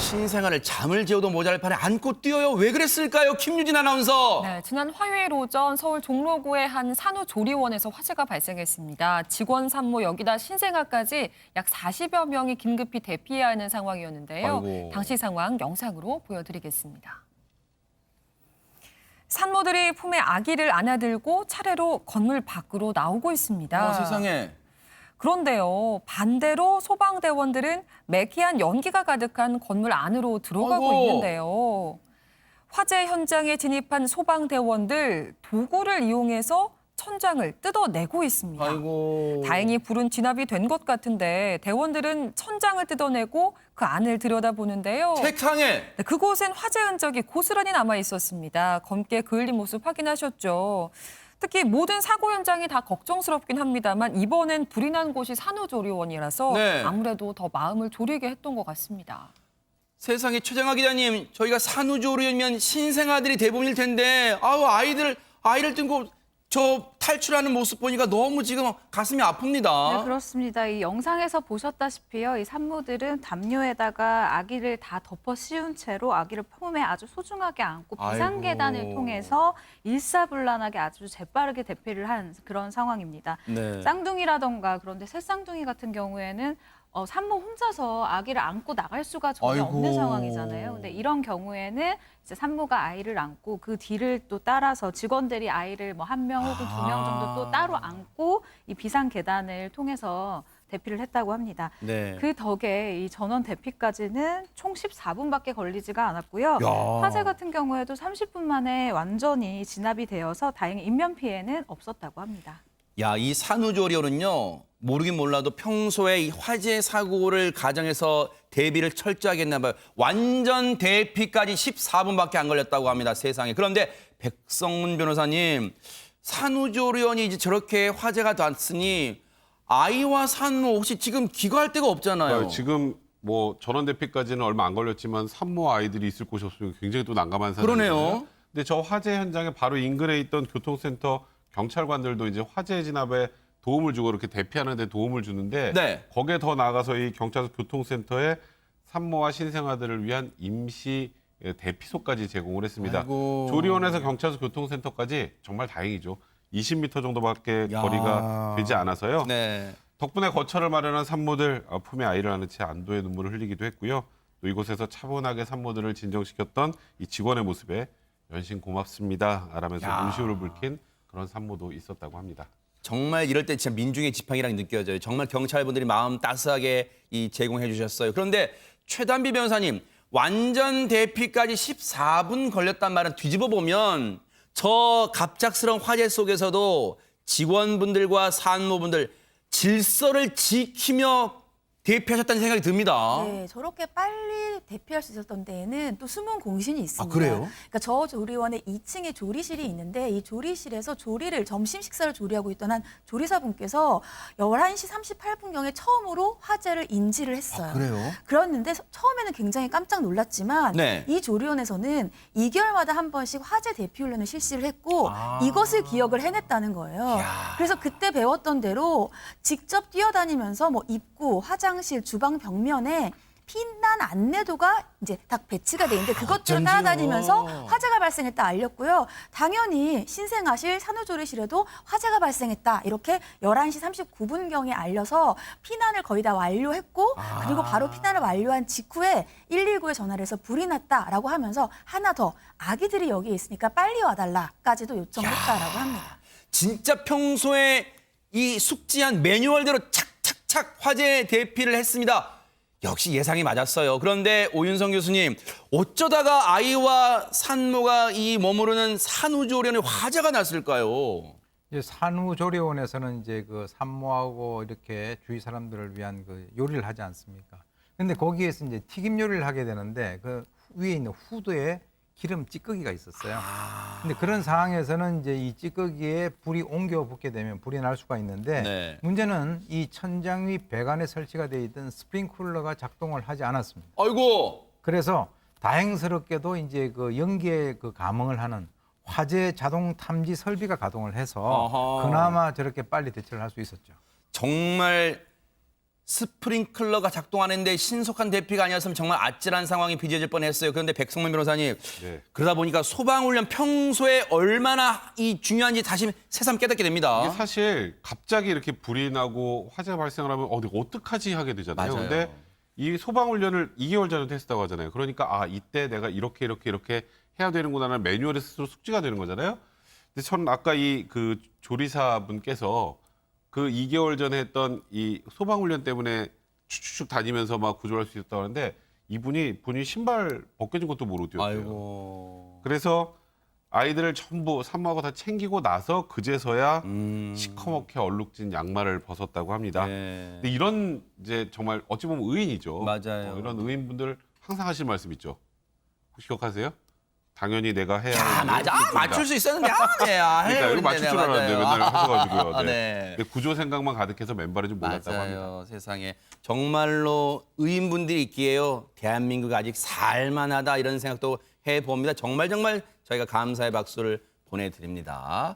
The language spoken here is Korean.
신생아를 잠을 재워도 모자랄 판에 안고 뛰어요. 왜 그랬을까요? 김유진 아나운서. 네, 지난 화요일 오전 서울 종로구의 한 산후조리원에서 화재가 발생했습니다. 직원 산모 여기다 신생아까지 약 40여 명이 긴급히 대피해야 하는 상황이었는데요. 아이고. 당시 상황 영상으로 보여드리겠습니다. 산모들이 품에 아기를 안아들고 차례로 건물 밖으로 나오고 있습니다. 세상에. 그런데요, 반대로 소방대원들은 매캐한 연기가 가득한 건물 안으로 들어가고 아이고. 있는데요. 화재 현장에 진입한 소방대원들 도구를 이용해서 천장을 뜯어내고 있습니다. 아이고. 다행히 불은 진압이 된 것 같은데 대원들은 천장을 뜯어내고 그 안을 들여다보는데요. 세상에. 네, 그곳엔 화재 흔적이 고스란히 남아 있었습니다. 검게 그을린 모습 확인하셨죠. 특히 모든 사고 현장이 다 걱정스럽긴 합니다만 이번엔 불이 난 곳이 산후조리원이라서 네. 아무래도 더 마음을 졸이게 했던 것 같습니다. 세상에 최정아 기자님, 저희가 산후조리원이면 신생아들이 대부분일 텐데 아우 아이를 뜬고 저 탈출하는 모습 보니까 너무 지금 가슴이 아픕니다. 네, 그렇습니다. 이 영상에서 보셨다시피요. 이 산모들은 담요에다가 아기를 다 덮어 씌운 채로 아기를 품에 아주 소중하게 안고 비상계단을 아이고. 통해서 일사불란하게 아주 재빠르게 대피를 한 그런 상황입니다. 네. 쌍둥이라던가 그런데 새쌍둥이 같은 경우에는 산모 혼자서 아기를 안고 나갈 수가 전혀 아이고. 없는 상황이잖아요. 근데 이런 경우에는 이제 산모가 아이를 안고 그 뒤를 또 따라서 직원들이 아이를 뭐 1명 혹은 2명 정도 또 따로 안고 이 비상 계단을 통해서 대피를 했다고 합니다. 네. 그 덕에 이 전원 대피까지는 총 14분밖에 걸리지가 않았고요. 야. 화재 같은 경우에도 30분 만에 완전히 진압이 되어서 다행히 인명 피해는 없었다고 합니다. 야, 이 산후조리원은요, 모르긴 몰라도 평소에 이 화재 사고를 가정해서 대비를 철저하게 했나 봐요. 완전 대피까지 14분밖에 안 걸렸다고 합니다, 세상에. 그런데 백성문 변호사님, 산후조리원이 이제 저렇게 화재가 났으니 아이와 산모 혹시 지금 귀가할 데가 없잖아요. 지금 뭐 전원 대피까지는 얼마 안 걸렸지만 산모 아이들이 있을 곳이 없으면 굉장히 또 난감한 상황이잖아요. 그러네요. 근데 저 화재 현장에 바로 인근에 있던 교통센터 경찰관들도 이제 화재 진압에 도움을 주고 이렇게 대피하는 데 도움을 주는데 네. 거기에 더 나아가서 이 경찰서 교통센터에 산모와 신생아들을 위한 임시 대피소까지 제공을 했습니다. 아이고. 조리원에서 경찰서 교통센터까지 정말 다행이죠. 20m 정도밖에 야. 거리가 되지 않아서요. 네. 덕분에 거처를 마련한 산모들 품에 아이를 안은 채 안도의 눈물을 흘리기도 했고요. 또 이곳에서 차분하게 산모들을 진정시켰던 이 직원의 모습에 연신 고맙습니다 라면서 야. 눈시울을 붉힌 그런 산모도 있었다고 합니다. 정말 이럴 때 진짜 민중의 지팡이랑 느껴져요. 정말 경찰분들이 마음 따스하게 제공해 주셨어요. 그런데 최단비 변호사님, 완전 대피까지 14분 걸렸단 말은 뒤집어 보면 저 갑작스러운 화재 속에서도 직원분들과 산모분들 질서를 지키며 대피하셨다는 생각이 듭니다. 네, 저렇게 빨리 대피할 수 있었던 데에는 또 숨은 공신이 있습니다. 그래요? 그러니까 저 조리원에 2층에 조리실이 있는데 이 조리실에서 조리를 점심 식사를 조리하고 있던 한 조리사분께서 11시 38분경에 처음으로 화재를 인지를 했어요. 그래요? 그랬는데 처음에는 굉장히 깜짝 놀랐지만 네. 이 조리원에서는 2개월마다 한 번씩 화재 대피 훈련을 실시를 했고 이것을 기억을 해냈다는 거예요. 야. 그래서 그때 배웠던 대로 직접 뛰어다니면서 뭐 입구, 화장실, 주방 벽면에 피난 안내도가 이제 딱 배치가 돼 있는데 그것들을 어쩐지요. 따라다니면서 화재가 발생했다 알렸고요. 당연히 신생아실, 산후조리실에도 화재가 발생했다 이렇게 11시 39분경에 알려서 피난을 거의 다 완료했고 그리고 바로 피난을 완료한 직후에 119에 전화를 해서 불이 났다라고 하면서 하나 더 아기들이 여기에 있으니까 빨리 와달라까지도 요청을 했다라고 합니다. 진짜 평소에 이 숙지한 매뉴얼대로 착착착 화재 대피를 했습니다. 역시 예상이 맞았어요. 그런데 오윤성 교수님, 어쩌다가 아이와 산모가 이 머무르는 산후조리원에 화재가 났을까요? 이제 산후조리원에서는 이제 그 산모하고 이렇게 주위 사람들을 위한 그 요리를 하지 않습니까? 근데 거기에서 이제 튀김 요리를 하게 되는데 그 위에 있는 후드에 기름 찌꺼기가 있었어요. 근데 그런 상황에서는 이제 이 찌꺼기에 불이 옮겨 붙게 되면 불이 날 수가 있는데 네. 문제는 이 천장 위 배관에 설치가 돼 있던 스프링쿨러가 작동을 하지 않았습니다. 아이고. 그래서 다행스럽게도 이제 그 연기에 그 감응을 하는 화재 자동 탐지 설비가 가동을 해서 아하. 그나마 저렇게 빨리 대처를 할 수 있었죠. 정말 스프링클러가 작동하는데 신속한 대피가 아니었으면 정말 아찔한 상황이 빚어질 뻔했어요. 그런데 백성문 변호사님, 네. 그러다 보니까 소방훈련 평소에 얼마나 이 중요한지 다시 새삼 깨닫게 됩니다. 이게 사실 갑자기 이렇게 불이 나고 화재가 발생을 하면 어떡하지 하게 되잖아요. 맞아요. 근데 이 소방훈련을 2개월 전에 했다고 하잖아요. 그러니까 이때 내가 이렇게 해야 되는구나라는 매뉴얼에 스스로 숙지가 되는 거잖아요. 근데 저는 아까 이 그 조리사 분께서 그 2개월 전에 했던 이 소방훈련 때문에 축축 다니면서 막 구조할 수 있었다고 하는데 이분이 본인 신발 벗겨진 것도 모르고 뛰었대요. 아이고. 그래서 아이들을 전부 산모하고 다 챙기고 나서 그제서야 시커멓게 얼룩진 양말을 벗었다고 합니다. 네. 근데 이런 이제 정말 어찌 보면 의인이죠. 맞아요. 이런 의인분들 항상 하실 말씀 있죠. 혹시 기억하세요? 당연히 내가 해야 야, 할 일을 맞아. 했습니다. 맞출 수 있었는데, 네. 그러니까 이거 맞출 줄 알았는데 맨날 하셔가지고요. 네. 네. 근데 구조 생각만 가득해서 맨발이 좀 몰랐다고 합니다. 맞아요. 세상에. 정말로 의인분들이 있기에요. 대한민국 아직 살만하다 이런 생각도 해봅니다. 정말 저희가 감사의 박수를 보내드립니다.